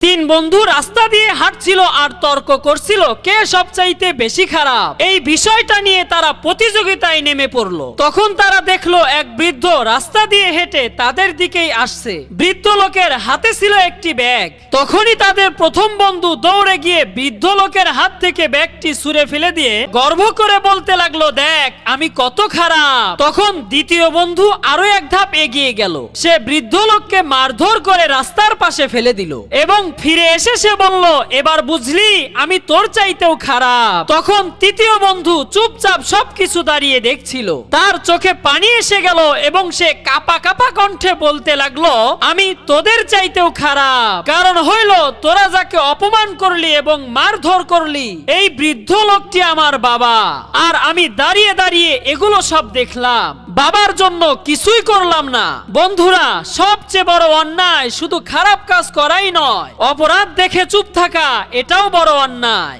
তিন বন্ধু রাস্তা দিয়ে হাঁটছিল আর তর্ক করছিল কে সবচাইতে বেশি খারাপ। এই বিষয়টা নিয়ে তারা প্রতিযোগিতায় নেমে পড়লো। তখন তারা দেখলো এক বৃদ্ধ রাস্তা দিয়ে হেঁটে তাদের দিকেই আসছে। বৃদ্ধ লোকের হাতে ছিল একটি ব্যাগ। তখনই তাদের প্রথম বন্ধু দৌড়ে গিয়ে বৃদ্ধ লোকের হাত থেকে ব্যাগটি ছুঁড়ে ফেলে দিয়ে গর্ব করে বলতে লাগলো, দেখ আমি কত খারাপ। তখন দ্বিতীয় বন্ধু আরো এক ধাপ এগিয়ে গেল। সে বৃদ্ধ লোককে মারধর করে রাস্তার পাশে ফেলে দিল এবং ফিরে এসে সে বলল, এবার বুঝলি আমি তোর চাইতেও খারাপ। তখন তৃতীয় বন্ধু চুপচাপ সবকিছু দাঁড়িয়ে দেখছিল। তার চোখে পানি এসে গেল এবং সে কাপা কাপা কণ্ঠে বলতে লাগলো, আমি তোদের চাইতেও খারাপ। কারণ হইল তোরা যাকে অপমান করলি এবং মারধর করলি এই বৃদ্ধ লোকটি আমার বাবা, আর আমি দাঁড়িয়ে দাঁড়িয়ে এগুলো সব দেখলাম, বাবার জন্য কিছুই করলাম না। বন্ধুরা, সবচেয়ে বড় অন্যায় শুধু খারাপ কাজ করাই নয়, অপরাধ দেখে চুপ থাকা এটাও বড় অন্যায়।